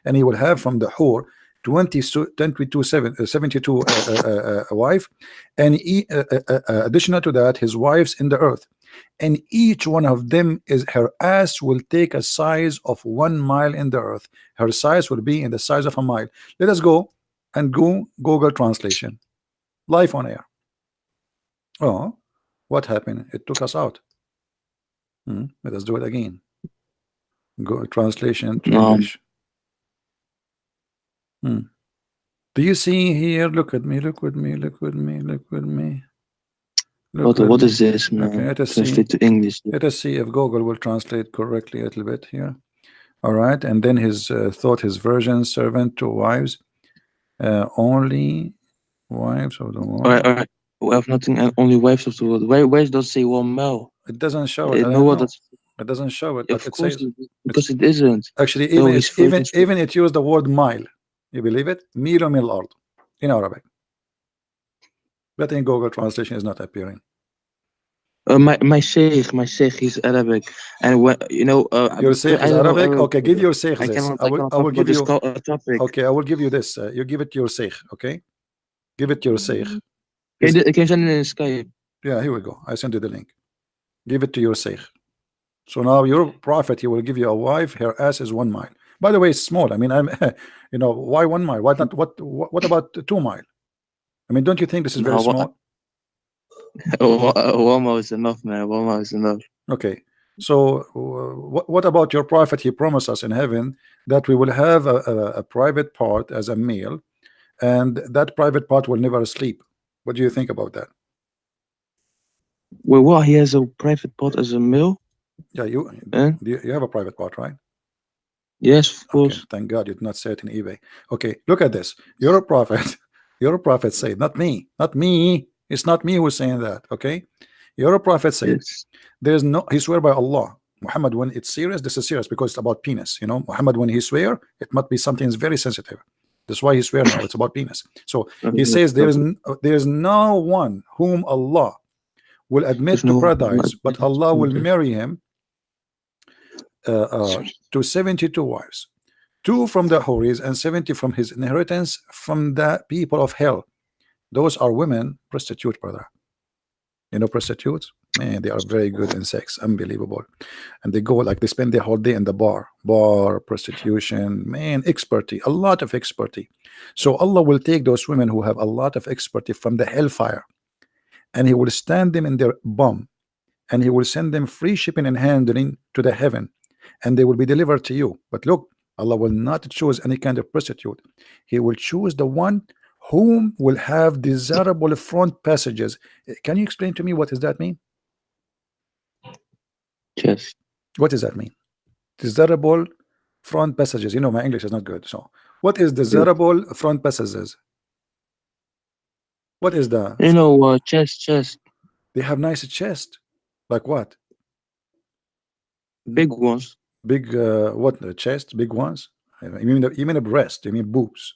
and he will have from the whore 72 wife, and additional to that his wives in the earth, and each one of them is her ass will take a size of 1 mile in the earth. Her size will be in the size of a mile. Let us go and go Google translation live on air. Oh, what happened? It took us out. Let us do it again. Go translation to English. Do you see here? Look at me. Look with me. Look with me. Look with me. What is this? Okay, let us translate see. to English. Let us see if Google will translate correctly a little bit here. All right, and then his thought, his version, servant to wives, only wives of the world. All right. We have nothing, and only wives of the world. Where does it say 1 mile? It doesn't show it. I No, don't what know. that's It doesn't show it, of but it course says because it isn't. actually No, even his it's, version even it used the word mile. You believe it? Milo mil ard in Arabic. But in Google translation is not appearing. my sheikh, he's Arabic, and when Your sheikh is Arabic. Okay, give your sheikh I this. cannot. I will give you. Topic. Okay, I will give you this. You give it your sheikh. Okay, give it your sheikh. Can you send it in Skype? Yeah, here we go. I send you the link. Give it to your sheikh. So now your prophet, he will give you a wife. Her ass is 1 mile. By the way, it's small. I mean, I'm, why 1 mile? Why not? What about 2 mile? I mean, don't you think this is very small? 1 mile is enough, man. 1 mile is enough. Okay. So what about your prophet? He promised us in heaven that we will have a private part as a male, and that private part will never sleep. What do you think about that? Well, what? He has a private part as a male? Yeah, you have a private part, right? Yes, of course. Okay, thank God you did not say it in eBay. Okay, look at this. You're a prophet. You're a prophet said, not me. Not me. It's not me who's saying that. Okay, you're a prophet said. Yes. There's no. He swear by Allah. Muhammad, when it's serious, this is serious because it's about penis. Muhammad, when he swear, it must be something that's very sensitive. That's why he swear now. It's about penis. So he says there is no one whom Allah will admit to paradise, but Allah will marry him to 72 wives, 2 from the Houris and 70 from his inheritance from the people of hell. Those are women prostitute, brother. Prostitutes, man, they are very good in sex, unbelievable. And they go like they spend their whole day in the bar prostitution, man, expertise, a lot of expertise. So Allah will take those women who have a lot of expertise from the hellfire, and he will stand them in their bum, and he will send them free shipping and handling to the heaven, and they will be delivered to you. But look, Allah will not choose any kind of prostitute. He will choose the one whom will have desirable front passages. Can you explain to me what does that mean? Yes. What does that mean? Desirable front passages. My English is not good. So what is desirable front passages? What is that? Chest. They have nice chest. Like what? Big ones. Big what? Chest? Big ones? You mean a breast? You mean boobs?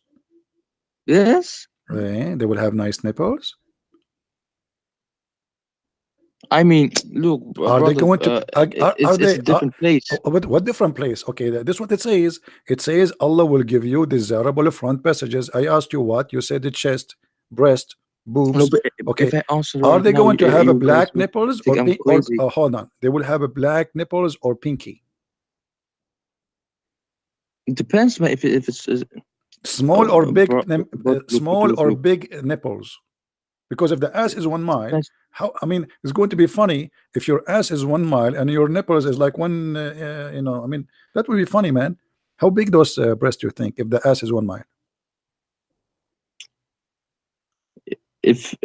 Yes. They will have nice nipples. I mean, look, are they going to? It's a different place. What different place? Okay, this is what it says. It says Allah will give you desirable front passages. I asked you what? You said the chest, breast, boobs. No, okay. Are they going to have a black nipples or pink? Hold on. They will have a black nipples or pinky. It depends, man. If it's small or big, small or big nipples. Because if the ass is 1 mile, how? I mean, it's going to be funny if your ass is 1 mile and your nipples is like one. I mean, that would be funny, man. How big those breasts do you think if the ass is 1 mile? If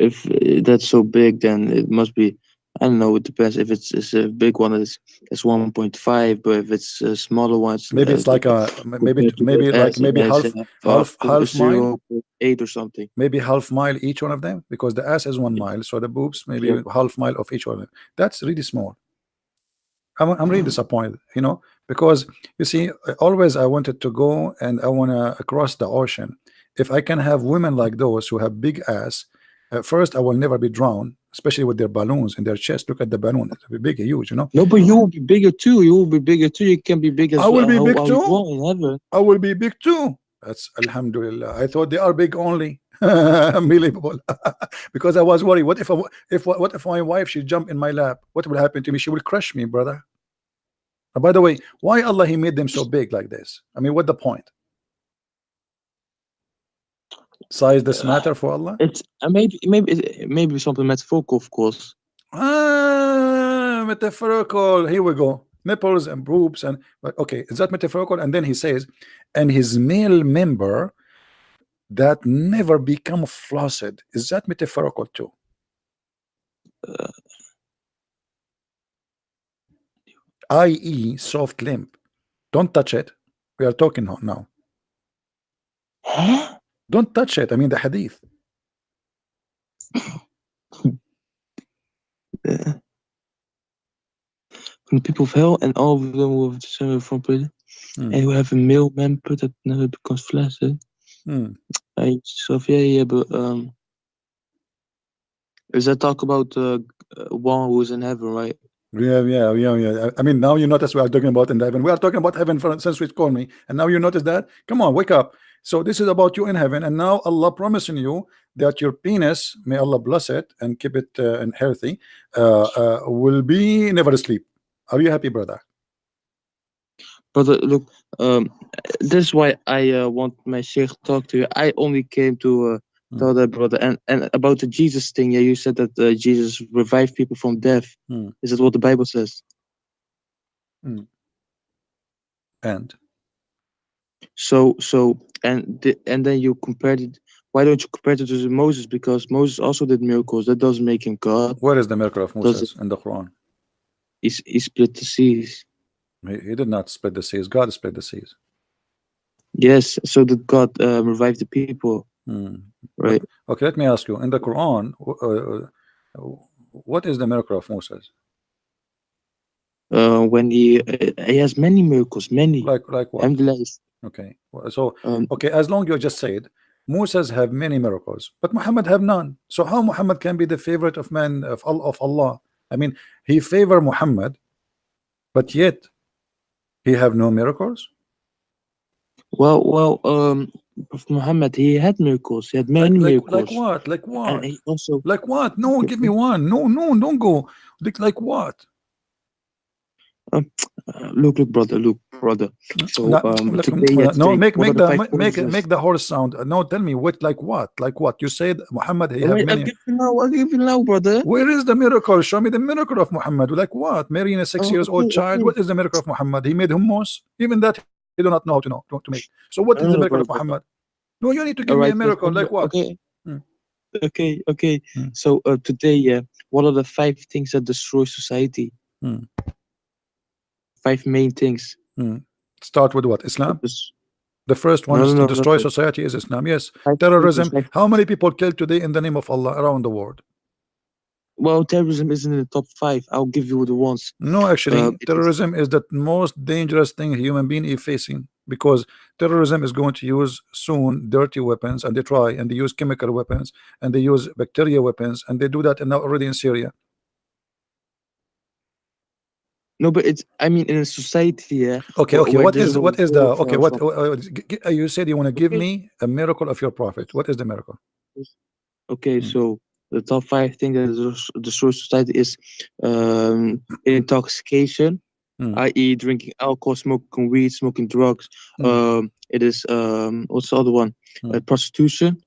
that's so big, then it must be. I don't know. It depends. If it's a big one, it's 1.5. But if it's a smaller one, maybe it's like a maybe half mile, 0.8 or something. Maybe half mile each one of them, because the ass is 1 mile, so the boobs maybe half mile of each one of them. That's really small. I'm really disappointed, because you see, always I wanted to go and I want to cross the ocean. If I can have women like those who have big ass, first I will never be drowned. especially with their balloons in their chest. Look at the balloon; it's big, huge. You know. No, but you will be bigger too. You will be bigger too. You can be big as I will be how big you too. want in heaven. I will be big too. That's Alhamdulillah. I thought they are big only. Unbelievable. Because I was worried. What if my wife she jump in my lap? What will happen to me? She will crush me, brother. By the way, why Allah He made them so big like this? I mean, what the point? Size does matter for Allah? It's maybe something metaphorical, of course. Metaphorical. Here we go. Nipples and boobs and okay, is that metaphorical? And then he says, and his male member that never become flaccid. Is that metaphorical too? I.e. soft limb. Don't touch it. We are talking now. Huh? Don't touch it. I mean the hadith. From the people of hell, and all of them will have descended from prison, and you have a male member that never becomes flaccid. So yeah, but is that talk about one who is in heaven, right? Yeah. I mean, now you notice we are talking about in heaven. We are talking about heaven since we called me, and now you notice that. Come on, wake up. So this is about you in heaven, and now Allah promising you that your penis, may Allah bless it and keep it and healthy, will be never asleep. Are you happy, brother? Brother, look, this is why I want my sheikh to talk to you. I only came to tell that, brother, and about the Jesus thing. Yeah, you said that Jesus revived people from death. Is that what the Bible says? And so and then you compared it. Why don't you compare it to Moses? Because Moses also did miracles. That doesn't make him God. Where is the miracle of Moses in the Quran? He split the seas. He did not split the seas. God split the seas. Yes, so did God revive the people. Right. Okay, let me ask you. In the Quran, what is the miracle of Moses? When he has many miracles, many. Like what? Okay. So okay, as long you just said Moses have many miracles, but Muhammad have none. So how Muhammad can be the favorite of man of Allah? I mean, he favor Muhammad, but yet he have no miracles. Well, Muhammad, he had miracles. He had many miracles. Like what? Like what? And he also, like what? No, give me one. No, don't go. Like what? Look, brother. So no, make the horse sound. No, tell me what? Like what? You said Muhammad. He have many. I'll give you now, brother. Where is the miracle? Show me the miracle of Muhammad. Like what? Marrying a 6 years old child. What is the miracle of Muhammad? He made hummus. Even that he do not know how to make. So what is the miracle of Muhammad? No, you need to give me a miracle. Like what? Okay. So today, what are the 5 things that destroy society? 5 main things. Start with what? Islam? The first one to destroy society is Islam. Yes. Terrorism. How many people killed today in the name of Allah around the world? Well, terrorism isn't in the top 5. I'll give you the ones. No, actually, terrorism is the most dangerous thing a human being is facing, because terrorism is going to use soon dirty weapons, and they use chemical weapons, and they use bacteria weapons, and they do that now already in Syria. No, but it's, I mean, in a society, yeah. Okay. What is the okay? What you said you want to give me a miracle of your prophet? What is the miracle? Okay, so the top 5 things that destroy society is intoxication, i.e., drinking alcohol, smoking weed, smoking drugs. It is what's the other one? Prostitution.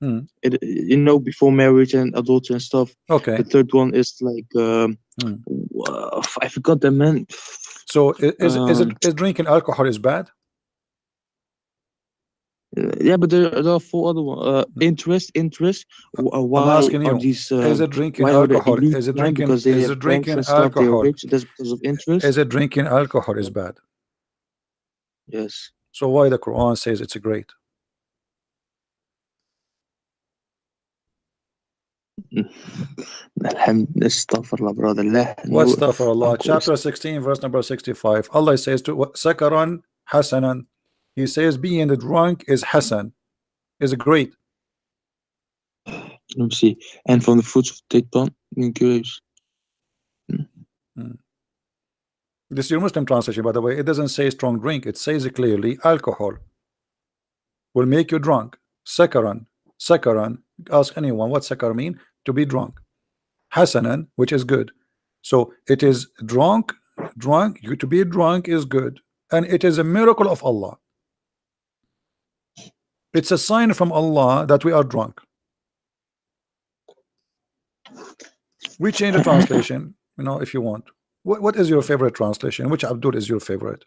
Before marriage and adultery and stuff. Okay. The third one is like I forgot that, man. So is drinking alcohol is bad? Yeah, but there are 4 other ones. Interest. Why I'm asking you, are these? Is it drinking alcohol? Is it drinking? Because they is have it drinking banks and stuff, alcohol? they're rich. That's because of interest. Is it drinking alcohol is bad? Yes. So why the Quran says it's great? Astaghfirullah, brother. What astaghfirullah? Chapter 16, verse number 65. Allah says to Sakaran Hasanan. He says being drunk is Hasan, is great. Let me see. And from the fruits of date palm, in grapes. This is your Muslim translation, by the way. It doesn't say strong drink. It says clearly alcohol will make you drunk. Sakaran, sakaran. Ask anyone what sakar mean. To be drunk. Hasanan, which is good. So it is drunk. To be drunk is good, and it is a miracle of Allah. It's a sign from Allah that we are drunk. We change the translation, if you want. What is your favorite translation? Which Abdul is your favorite?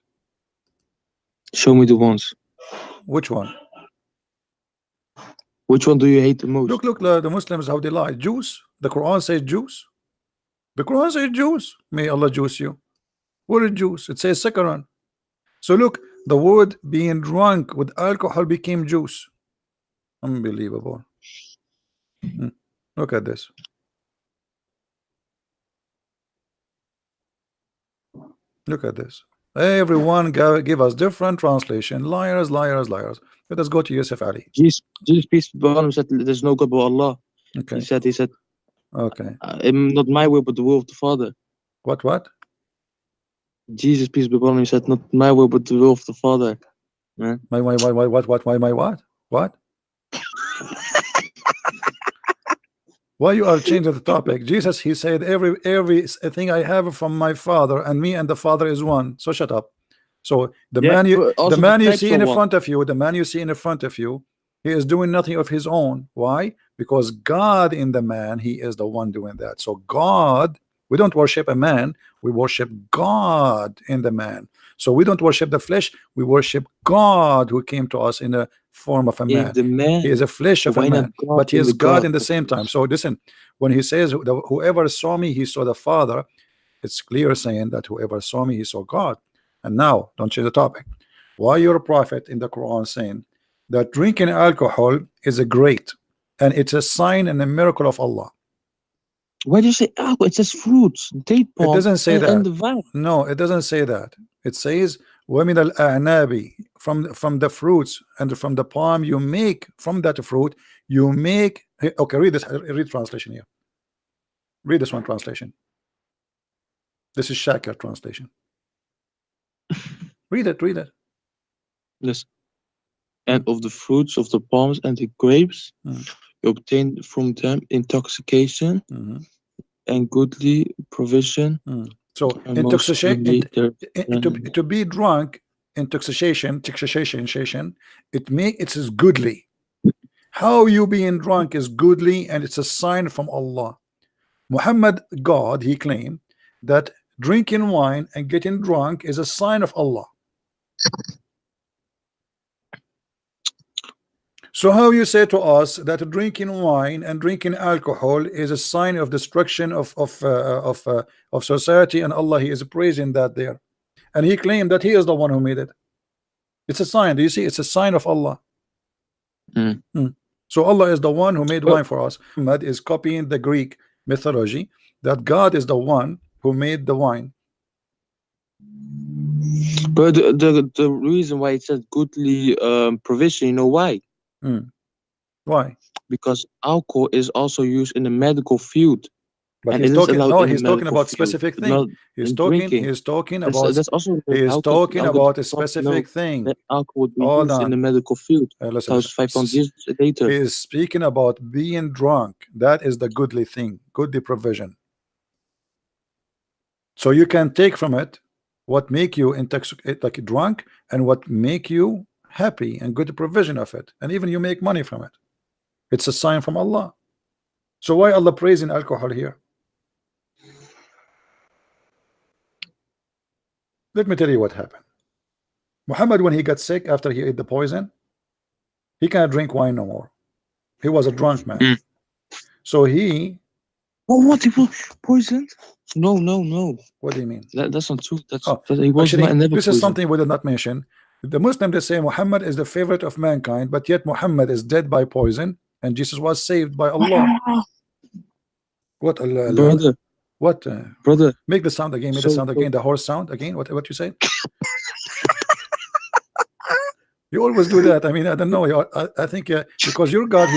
Show me the ones. Which one? Which one do you hate the most? Look, the Muslims, how they lie. Juice. The Quran says juice. The Quran says juice. May Allah juice you. What is juice? It says sakaran. So look, the word being drunk with alcohol became juice. Unbelievable. Look at this. Look at this. Everyone give us different translation. Liars, liars, liars. Let us go to Yusuf Ali. Jesus, peace be upon him, said, "There's no God but Allah." Okay. He said, Okay. "Not my will, but the will of the Father." What? Jesus, peace be upon him, said, "Not my will, but the will of the Father." Man. My what? What? Why you are changing the topic? Jesus, he said, every thing I have from my Father, and me and the Father is one. So shut up. So the man you see in front of you, he is doing nothing of his own. Why? Because God in the man, he is the one doing that. So God, we don't worship a man, we worship God in the man. So we don't worship the flesh, we worship God who came to us in the form of a man. He is a flesh of a man, but he is God in the same time. So listen, when he says whoever saw me, he saw the Father, it's clear saying that whoever saw me, he saw God. And now, don't change the topic. Why your prophet in the Quran saying that drinking alcohol is a great, and it's a sign and a miracle of Allah? Why do you say alcohol? It says fruits, date palm. It doesn't say that. And the vine. No, it doesn't say that. It says وَمِنَ الْأَعْنَابِ from the fruits and from the palm you make, from that fruit you make. Okay, read this. Read translation here. Read this one translation. This is Shakir translation. Read it. Yes. And of the fruits of the palms and the grapes, you obtain from them intoxication and goodly provision. So intoxication, to be drunk, intoxication, it is goodly. How you being drunk is goodly, and it's a sign from Allah. Muhammad, God, he claimed that drinking wine and getting drunk is a sign of Allah. So how you say to us that drinking wine and drinking alcohol is a sign of destruction of society, and Allah, he is praising that there, and he claimed that he is the one who made it. It's a sign. Do you see? It's a sign of Allah. So Allah is the one who made wine for us. Muhammad is copying the Greek mythology that God is the one who made the wine. But the reason why it says goodly provision, you know why? Why? Because alcohol is also used in the medical field. But and he's talking. No, he's medical talking about field, specific thing. He's talking about. That's also He's talking about a specific thing. That alcohol would be used in the medical field. Listen. 500 years later. He is speaking about being drunk. That is the goodly thing, goodly provision. So you can take from it what make you intoxicated, like drunk, and what make you happy, and good provision of it, and even you make money from it. It's a sign from Allah. So why Allah praising alcohol here? Let me tell you what happened. Muhammad, when he got sick after he ate the poison, he can't drink wine no more. He was a drunk man. So he. Oh, what? He was poisoned? No. What do you mean? That's not true. He was actually, this is something we did not mention. The Muslims, they say Muhammad is the favorite of mankind, but yet Muhammad is dead by poison, and Jesus was saved by Allah. What Allah? Brother. What? Brother. Make the sound again. Make the sound again. The horse sound again. What you say? You always do that. I mean, I don't know. I think because your God,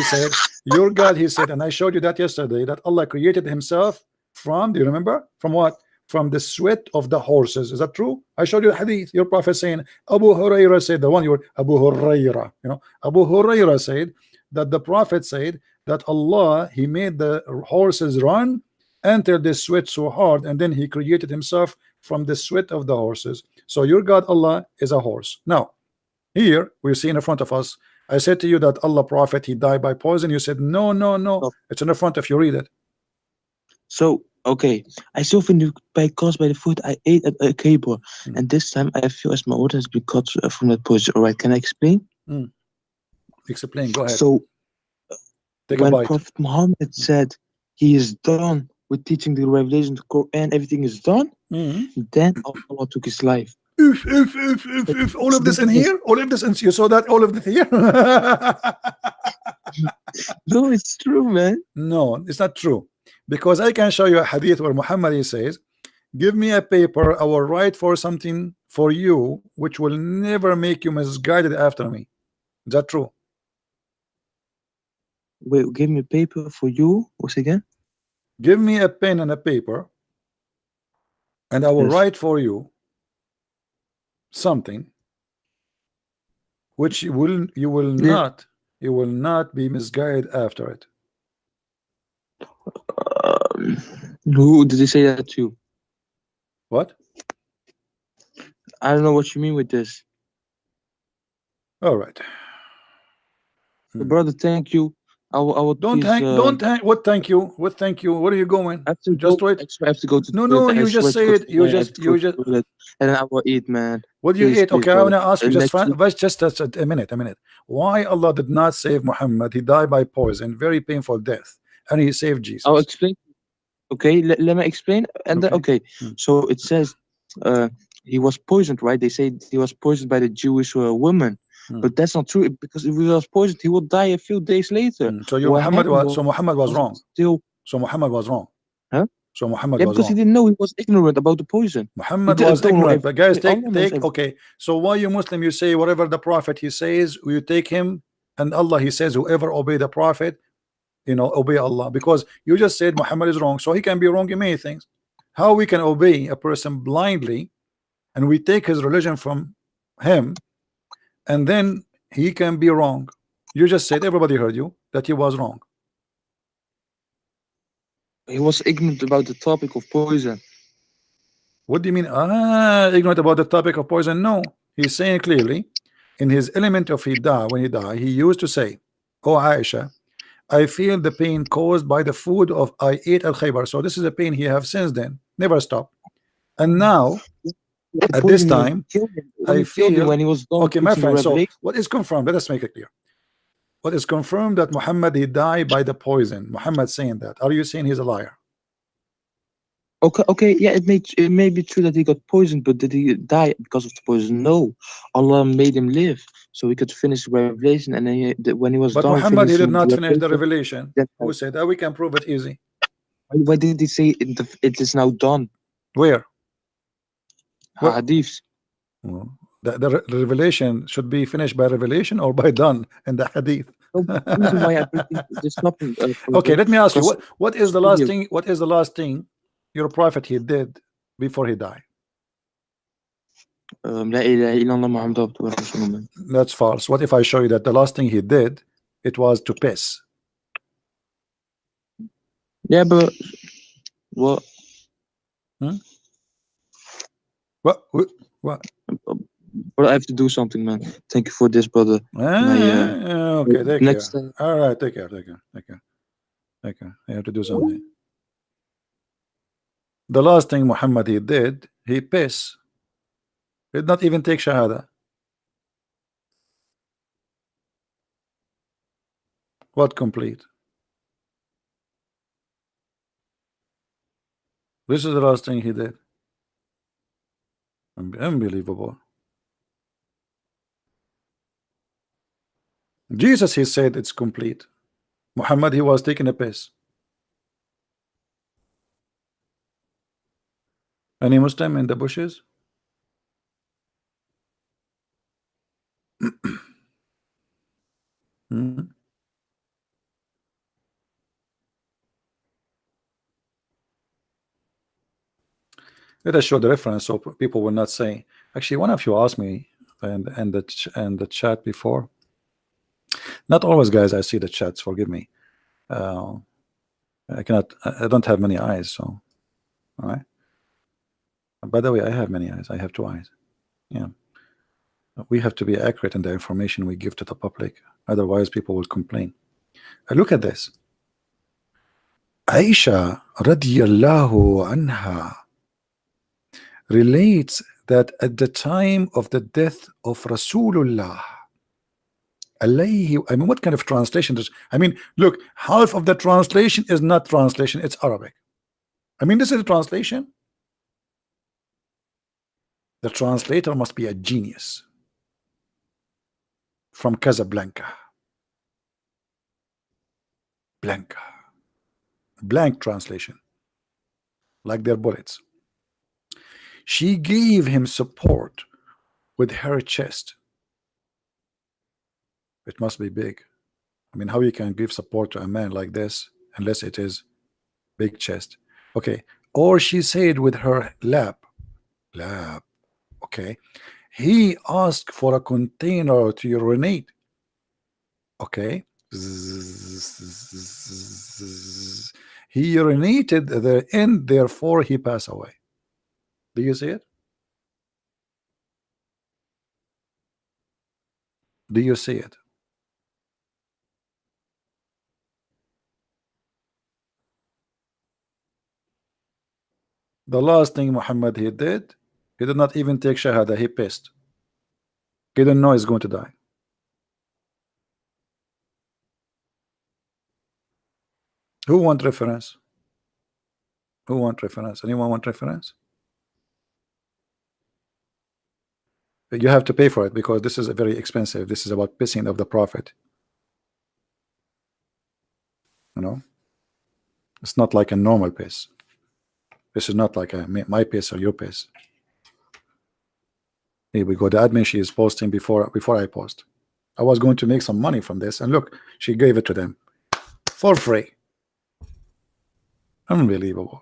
he said, and I showed you that yesterday, that Allah created himself from, do you remember? From what? From the sweat of the horses. Is that true? I showed you the hadith. Your prophet saying, Abu Huraira said, the one you were, Abu Huraira, Abu Huraira said that the prophet said that Allah, he made the horses run until they sweat so hard, and then he created himself from the sweat of the horses. So your God, Allah, is a horse. Now, here we see in front of us, I said to you that Allah prophet, he died by poison. You said no, no, no, Oh. it's in the front. If you read it, So okay, I still think by caused by the food I ate at a cable, Mm. and this time I feel as my order has been cut from that poison. All right, can I explain? explain. Go ahead. So Take a when bite. Prophet Muhammad said he is done with teaching the revelation, the Quran, everything is done, then Allah took his life. If all of this in here, all of this, and you saw that all of this here. No, it's true, man. No, it's not true, because I can show you a hadith where Muhammad, he says, give me a paper, I will write for something for you which will never make you misguided after me. Is that true? Wait, give me paper for you. What's again? Give me a pen and a paper, and I will Yes. write for you something which you will not be misguided after it. Who did he say that to? What? I don't know what you mean with this. All right. Brother, thank you. I will Don't please, hang. Don't hang. What? Thank you. What? Thank you. Where are you going? I have to Just go. wait. I swear I have to go to No, the no. toilet. I You swear just to go say to it. the You toilet. I have just. to go You to just. the toilet, and then I will eat, man. What do you Please, eat? please, Okay, I brother. want to ask you just. Next week. Just a minute. A minute. Why Allah did not save Muhammad? He died by poison, very painful death, and He saved Jesus. I'll explain. Okay, let me explain. And then, Okay. okay, so it says he was poisoned, right? They say he was poisoned by the Jewish woman, but that's not true, because if he was poisoned, he would die a few days later. So you What Muhammad happened was. So Muhammad was wrong. still, So Muhammad was wrong. huh? So Muhammad Yeah, was because he wrong. didn't know, he was ignorant about the poison. Muhammad He was don't know ignorant. But guys, everything. Allah knows take. everything. Okay. So why you Muslim? You say whatever the prophet he says, you take him, and Allah, he says, whoever obey the prophet, obey Allah, because you just said Muhammad is wrong, so he can be wrong in many things. How we can obey a person blindly, and we take his religion from him, and then he can be wrong? You just said, everybody heard you, that he was wrong. He was ignorant about the topic of poison. What do you mean? Ignorant about the topic of poison? No, he's saying clearly in his element of when he died, he used to say, "Oh Aisha, I feel the pain caused by the food of I ate at Khaybar." So this is a pain he have since then, never stopped. And now at this time, I feel when he was done okay, my teaching the friend. So revelation. what is confirmed? Let us make it clear. What is confirmed that Muhammad, he died by the poison? Muhammad saying that. Are you saying he's a liar? Okay, yeah, it may be true that he got poisoned, but did he die because of the poison? No, Allah made him live so he could finish the revelation, and then when he was But done Muhammad, he did finishing not the finish the revelation, revelation. Who said that? We can prove it easy. why did he say it is now done? Where? What? Hadiths. The revelation should be finished by revelation or by done in the hadith. No, the reason why I bring this topic. Okay, let me ask you, because what is the last thing? What is the last thing your prophet he did before he died? La ilaha illallah Muhammad Rasulullah. That's false. What if I show you that the last thing he did, it was to piss? Yeah, but what? What? But I have to do something, man. Thank you for this, brother. Okay, take next care. time. All right, take care. You have to do something. The last thing Muhammad he did, he pissed. He did not even take shahada. What complete? This is the last thing he did. Unbelievable. Jesus, he said it's complete. Muhammad, he was taking a piss. Any Muslim in the bushes? Hmm? Let us show the reference so people will not say. Actually, one of you asked me and the chat before. Not always, guys. I see the chats. Forgive me. I cannot. I don't have many eyes. So, all right. By the way, I have many eyes. I have 2 eyes. Yeah. We have to be accurate in the information we give to the public. Otherwise, people will complain. Look at this. Aisha radiyallahu anha relates that at the time of the death of Rasulullah alayhi, I mean, what kind of translation does, I mean, look, half of the translation is not translation, it's Arabic. I mean, this is a translation. The translator must be a genius from Casablanca. Blank translation, like their bullets. She gave him support with her chest. It must be big. I mean, how you can give support to a man like this unless it is big chest? Okay. Or she said with her lap. Okay. He asked for a container to urinate. Okay. He urinated therein, therefore he passed away. Do you see it? Do you see it? The last thing Muhammad he did not even take Shahada, he pissed. He didn't know he's going to die. Who want reference? Who want reference? Anyone want reference? You have to pay for it because this is very expensive. This is about pissing of the Prophet. You know, it's not like a normal piss. This is not like my piss or your piss. Here we go. The admin, she is posting before I post. I was going to make some money from this, and look, she gave it to them for free. Unbelievable.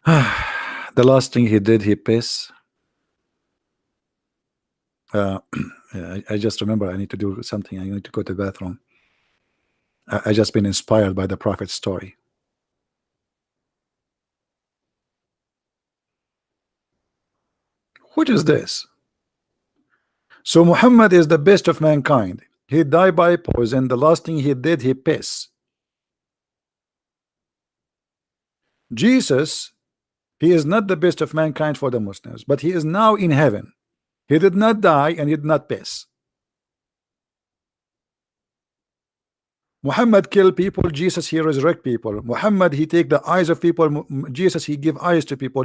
The last thing he did, he pissed. I just remember I need to do something. I need to go to the bathroom. I just been inspired by the Prophet's story. What is this? So Muhammad is the best of mankind. He died by poison. The last thing he did, he pissed. Jesus, he is not the best of mankind for the Muslims, but he is now in heaven. He did not die and he did not piss. Muhammad kill people, Jesus he resurrect people. Muhammad he take the eyes of people, Jesus he give eyes to people.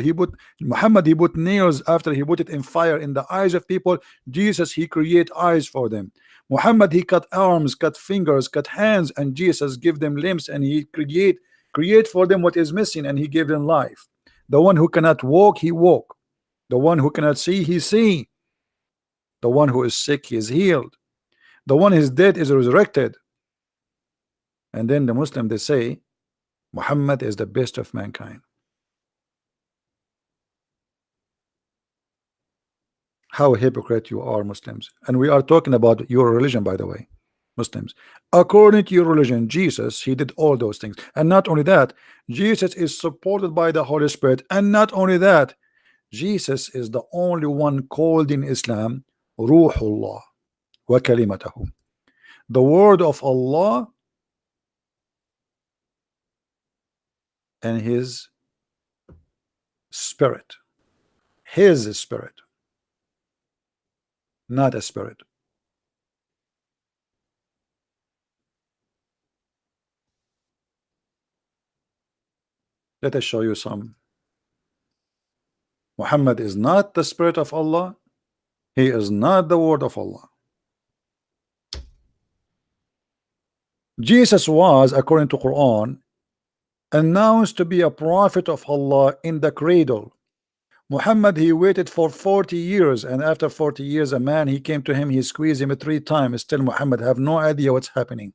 Muhammad he put nails after he put it in fire in the eyes of people. Jesus he create eyes for them. Muhammad he cut arms, cut fingers, cut hands, and Jesus give them limbs, and he create for them what is missing, and he gave them life. The one who cannot walk, he walk. The one who cannot see, he see. The one who is sick, he is healed. The one who is dead is resurrected. And then the Muslim, they say Muhammad is the best of mankind. How hypocrite you are, Muslims. And we are talking about your religion, by the way, Muslims. According to your religion, Jesus, he did all those things. And not only that, Jesus is supported by the Holy Spirit. And not only that, Jesus is the only one called in Islam Ruhullah wa kalimatahu, the word of Allah and his spirit. His spirit, not a spirit. Let us show you some. Muhammad is not the spirit of Allah. He is not the word of Allah. Jesus was, according to Quran, announced to be a prophet of Allah in the cradle. Muhammad, he waited for 40 years, and after 40 years a man, he came to him, he squeezed him 3 times. Still Muhammad have no idea what's happening.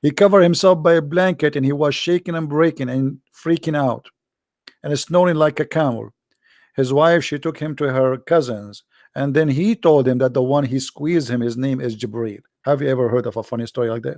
He covered himself by a blanket and he was shaking and breaking and freaking out and snoring like a camel. His wife, she took him to her cousins, and then he told him that the one he squeezed him, his name is Jibreel. Have you ever heard of a funny story like this?